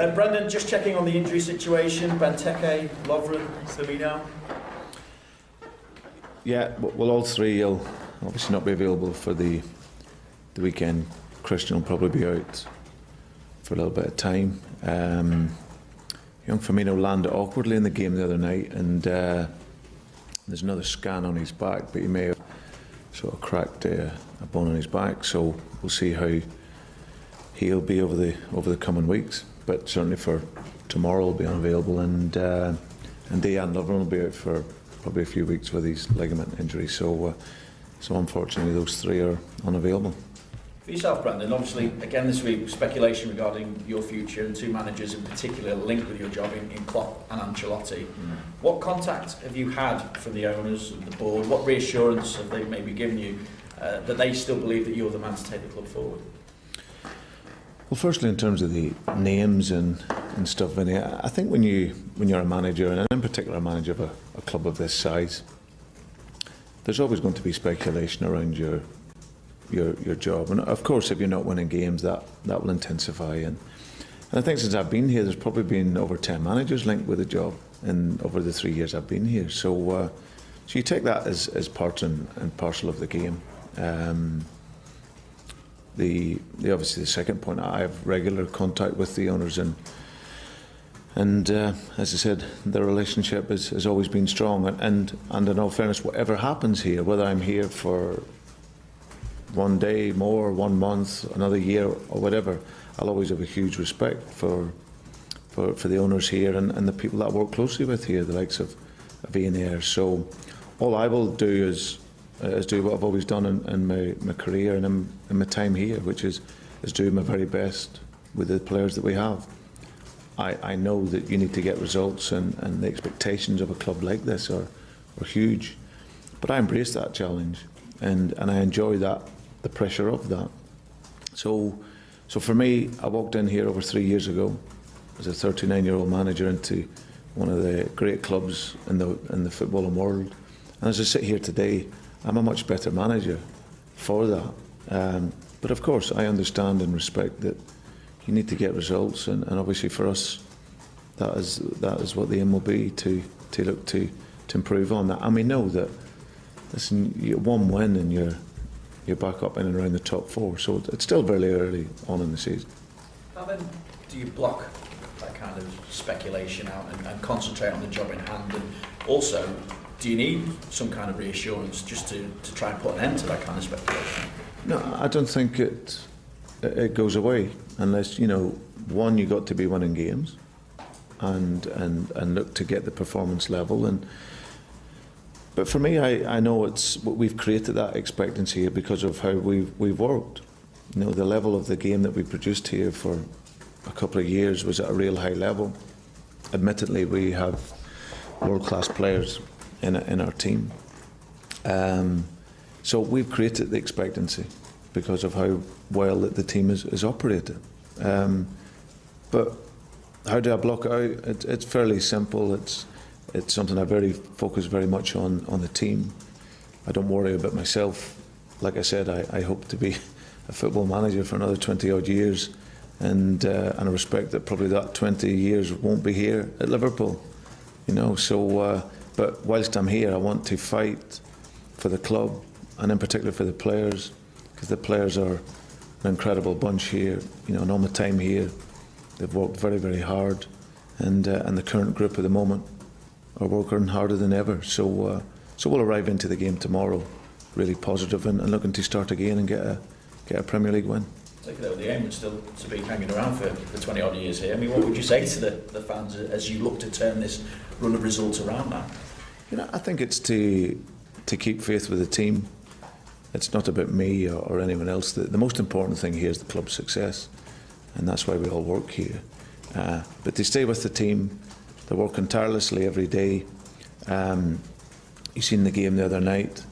Brendan, just checking on the injury situation. Benteke, Lovren, Firmino. Yeah, well, all three will obviously not be available for the weekend. Christian will probably be out for a little bit of time. Young Firmino landed awkwardly in the game the other night, and there's another scan on his back, but he may have sort of cracked a bone on his back. So we'll see how he'll be over the coming weeks. But certainly for tomorrow, he'll be unavailable, and Dejan Lovren will be out for probably a few weeks with his ligament injury. So unfortunately, those three are unavailable. For yourself, Brendan, obviously, again this week, speculation regarding your future and two managers in particular linked with your job in Klopp and Ancelotti. What contact have you had from the owners and the board? What reassurance have they maybe given you that they still believe that you're the man to take the club forward? Well, firstly, in terms of the names and stuff, Vinny, I think when you're a manager, and in particular a manager of a club of this size, there's always going to be speculation around your job, and of course if you're not winning games that will intensify, and I think since I've been here there's probably been over 10 managers linked with the job over the 3 years I've been here, so you take that as part and parcel of the game. Obviously the second point, I have regular contact with the owners, and as I said, the relationship has always been strong, and in all fairness, whatever happens here, whether I'm here for one day more, 1 month, another year or whatever, I'll always have a huge respect for the owners here and the people that I work closely with here, the likes of Ian Ayre. So all I will do is do what I've always done in my career and in my time here, which is do my very best with the players that we have. I know that you need to get results, and the expectations of a club like this are huge, but I embrace that challenge, and I enjoy the pressure of that. So for me, I walked in here over 3 years ago as a 39-year-old manager into one of the great clubs in the footballing world, and as I sit here today, I'm a much better manager for that. But of course, I understand and respect that you need to get results, and obviously for us, that is what the aim will be, to look to improve on that. And we know that, listen, you get one win and you're back up in and around the top four, so it's still very early on in the season. How then do you block that kind of speculation out and concentrate on the job in hand? And also, do you need some kind of reassurance just to try and put an end to that kind of speculation? No, I don't think it goes away unless, one, you got to be winning games and look to get the performance level. But for me, I know we've created that expectancy here because of how we've worked. The level of the game that we produced here for a couple of years was at a real high level. Admittedly, we have world-class players in our team. So we've created the expectancy because of how well that the team is operated. But how do I block it out? It's fairly simple. It's something I focus very much on the team. I don't worry about myself. Like I said, I hope to be a football manager for another 20 odd years, and I respect that probably that 20 years won't be here at Liverpool. So but whilst I'm here, I want to fight for the club, and in particular for the players, because the players are an incredible bunch here. And all my time here, they've worked very, very hard, and the current group at the moment are working harder than ever. So we'll arrive into the game tomorrow really positive and looking to start again and get a Premier League win. Take it out, the aim would still to be hanging around for 20 odd years here. I mean, what would you say to the fans as you look to turn this run of results around now? I think it's to keep faith with the team. It's not about me or anyone else. The most important thing here is the club's success, and that's why we all work here. But to stay with the team, they're working tirelessly every day. You've seen the game the other night.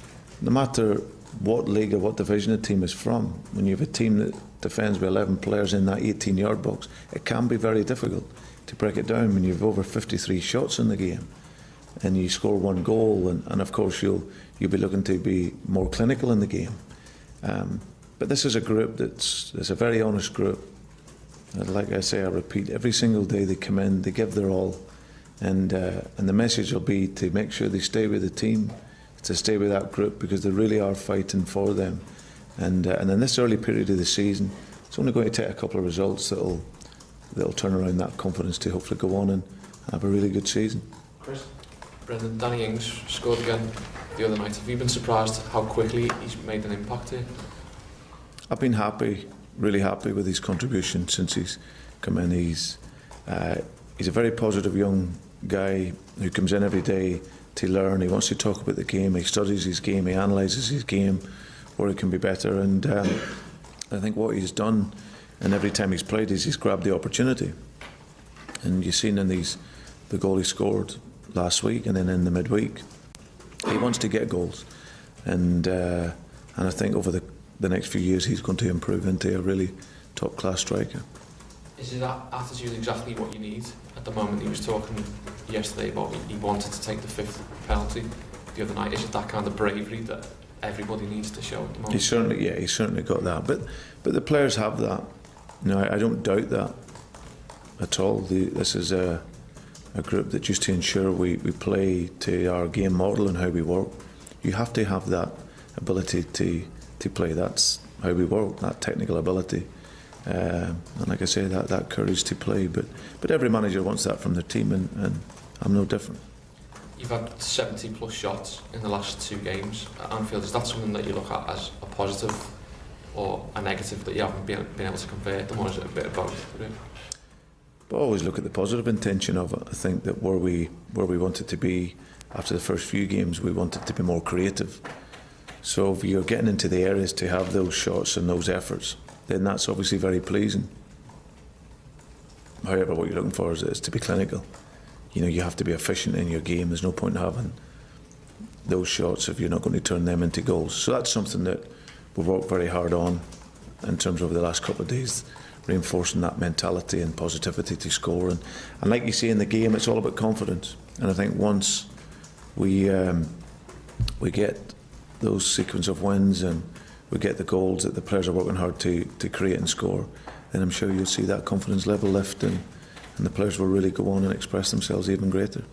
No matter what league or what division a team is from, when you have a team that defends with 11 players in that 18-yard box, it can be very difficult to break it down when you have over 53 shots in the game and you score one goal, and of course you'll be looking to be more clinical in the game. But this is a group that's a very honest group. Like I say, I repeat, every single day they come in, they give their all, and the message will be to make sure they stay with the team, to stay with that group, because they really are fighting for them. And in this early period of the season, it's only going to take a couple of results that'll turn around that confidence to hopefully go on and have a really good season. Chris? Brendan, Danny Ings scored again the other night. Have you been surprised how quickly he's made an impact here? I've been happy, really happy with his contribution since he's come in. He's a very positive young guy who comes in every day to learn. He wants to talk about the game, he studies his game, he analyses his game, where he can be better, and I think what he's done, and every time he's played, is he's grabbed the opportunity. And you've seen in the goal he scored last week and then in the midweek, he wants to get goals, and I think over the next few years he's going to improve into a really top class striker. Is that attitude exactly what you need at the moment? He was talking yesterday about he wanted to take the 5th penalty the other night. Is it that kind of bravery that everybody needs to show at the moment? He's certainly got that, but the players have that. You know, I don't doubt that at all. This is a group that just to ensure we play to our game model and how we work. You have to have that ability to play. That's how we work, that technical ability. And like I say, that courage to play. But every manager wants that from their team, and I'm no different. You've had 70 plus shots in the last 2 games at Anfield. Is that something that you look at as a positive or a negative, that you haven't been able to convert them, or is it a bit of both? But always look at the positive intention of it. I think that where we wanted to be after the first few games, we wanted to be more creative. So if you're getting into the areas to have those shots and those efforts, then that's obviously very pleasing. However, what you're looking for is to be clinical. You know, you have to be efficient in your game. There's no point in having those shots if you're not going to turn them into goals. So that's something that we've worked very hard on in terms of the last couple of days, reinforcing that mentality and positivity to score. And like you see in the game, it's all about confidence. And I think once we get those sequence of wins and we get the goals that the players are working hard to create and score, then I'm sure you'll see that confidence level lift, and the players will really go on and express themselves even greater.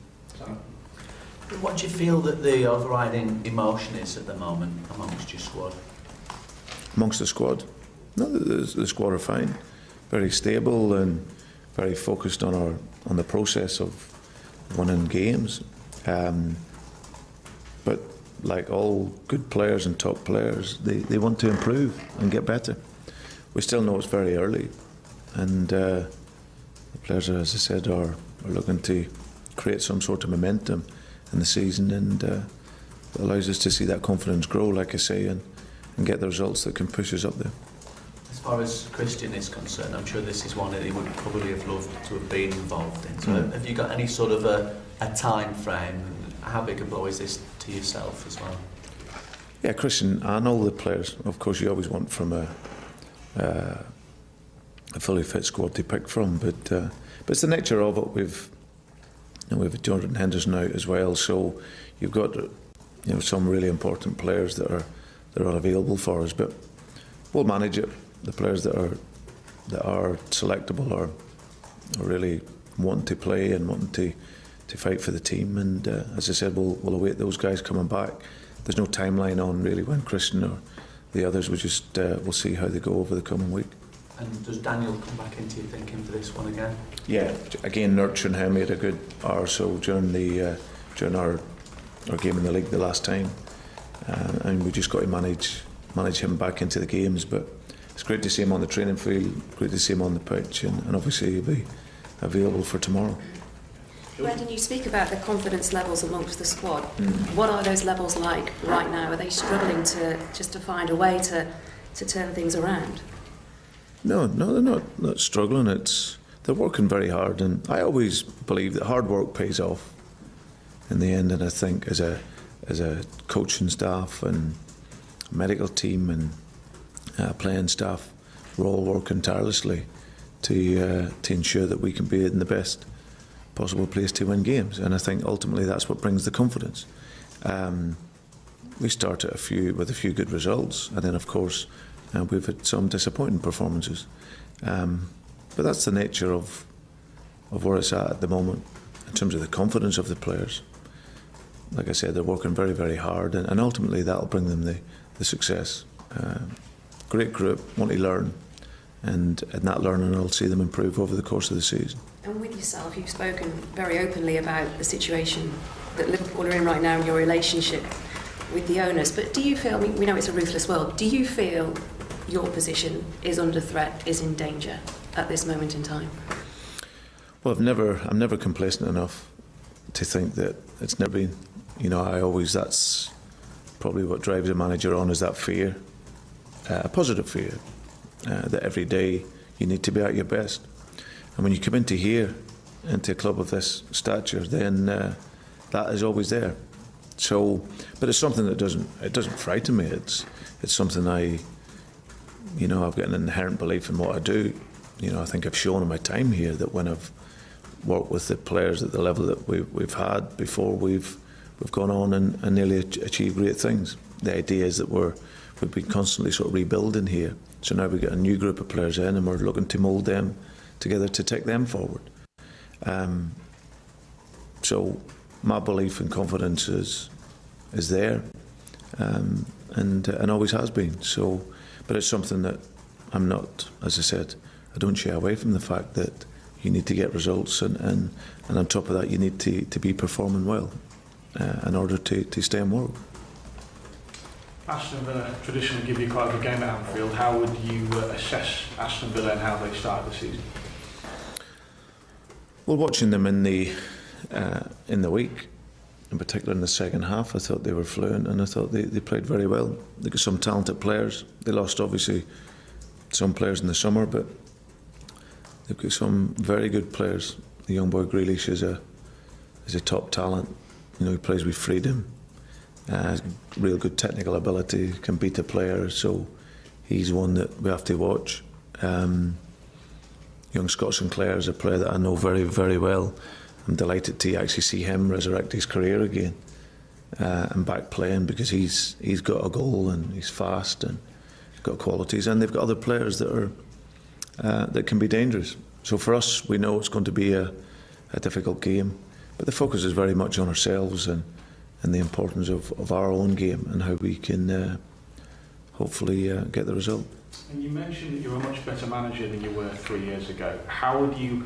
What do you feel that the overriding emotion is at the moment amongst your squad? Amongst the squad? No, the squad are fine. Very stable and very focused on the process of winning games. But like all good players and top players, they want to improve and get better. We still know it's very early, and the players, as I said, are looking to create some sort of momentum in the season, and it allows us to see that confidence grow, like I say, and get the results that can push us up there. As far as Christian is concerned, I'm sure this is one that he would probably have loved to have been involved in. So have you got any sort of a time frame? How big a blow is this to yourself as well? Yeah, Christian and all the players, of course, you always want from a fully fit squad to pick from, but it's the nature of it. We've Jordan Henderson out as well, so you've got some really important players that are available for us, but we'll manage it. The players that are selectable are really wanting to play and wanting to fight for the team, and as I said, we'll await those guys coming back. There's no timeline on really when Christian or the others. We'll see how they go over the coming week. And does Daniel come back into your thinking for this one again? Yeah, again, nurturing him. He had a good hour or so during our game in the league the last time, and we just got to manage him back into the games. But it's great to see him on the training field, great to see him on the pitch, and obviously he'll be available for tomorrow. Brendan, you speak about the confidence levels amongst the squad. What are those levels like right now? Are they struggling to find a way to turn things around? No, they're not struggling. They're working very hard, and I always believe that hard work pays off in the end. And I think as a coaching staff and medical team and playing staff, we're all working tirelessly to ensure that we can be in the best possible place to win games. And I think ultimately that's what brings the confidence. We started with a few good results, and then of course we've had some disappointing performances. But that's the nature of where it's at the moment, in terms of the confidence of the players. Like I said, they're working very, very hard, and ultimately that'll bring them the success. Great group, want to learn, and that learning will see them improve over the course of the season. And with yourself, you've spoken very openly about the situation that Liverpool are in right now and your relationship with the owners. But do you feel, I mean, we know it's a ruthless world, do you feel your position is under threat, is in danger at this moment in time? Well, I'm never complacent enough to think that it's never been. You know, that's probably what drives a manager on, is that fear, a positive fear, that every day you need to be at your best. And when you come into here, into a club of this stature, then that is always there. So, but it's something that doesn't frighten me. It's something I've got an inherent belief in what I do. You know, I think I've shown in my time here that when I've worked with the players at the level that we've had before, we've gone on and nearly achieved great things. The idea is that we've been constantly sort of rebuilding here. So now we've got a new group of players in, and we're looking to mould them together to take them forward. So my belief and confidence is there, and always has been. So, but it's something that I'm not, as I said, I don't shy away from the fact that you need to get results, and on top of that, you need to be performing well in order to stay in work. Aston Villa traditionally give you quite a good game at Anfield. How would you assess Aston Villa and how they started the season? Well, watching them in the week, in particular in the second half, I thought they were fluent, and I thought they played very well. They got some talented players. They lost obviously some players in the summer, but they've got some very good players. The young boy Grealish is a top talent. You know, he plays with freedom, has real good technical ability, can beat a player. So he's one that we have to watch. Young Scott Sinclair is a player that I know very, very well. I'm delighted to actually see him resurrect his career again and back playing, because he's got a goal and he's fast and he's got qualities, and they've got other players that are that can be dangerous. So for us, we know it's going to be a difficult game, but the focus is very much on ourselves and the importance of our own game and how we can hopefully get the result. And you mentioned that you're a much better manager than you were 3 years ago. How would you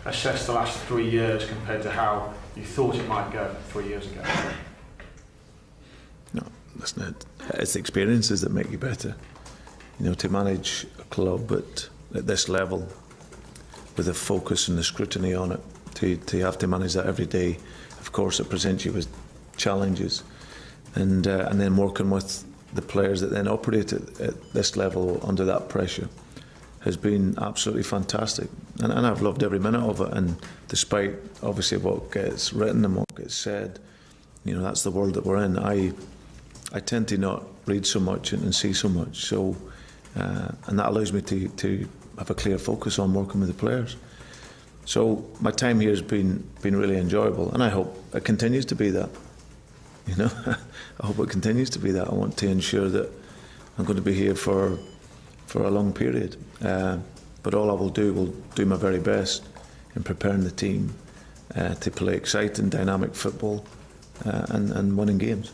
assess the last 3 years compared to how you thought it might go 3 years ago? No, that's not. It's the experiences that make you better. You know, to manage a club at this level, with the focus and the scrutiny on it, to have to manage that every day, of course it presents you with challenges, and then working with the players that then operate at this level under that pressure has been absolutely fantastic, and I've loved every minute of it. And despite obviously what gets written and what gets said, you know, that's the world that we're in. I tend to not read so much and see so much, so and that allows me to have a clear focus on working with the players. So my time here has been really enjoyable, and I hope it continues to be that. You know, I hope it continues to be that. I want to ensure that I'm going to be here for a long period. But all I will do my very best in preparing the team to play exciting, dynamic football and winning games.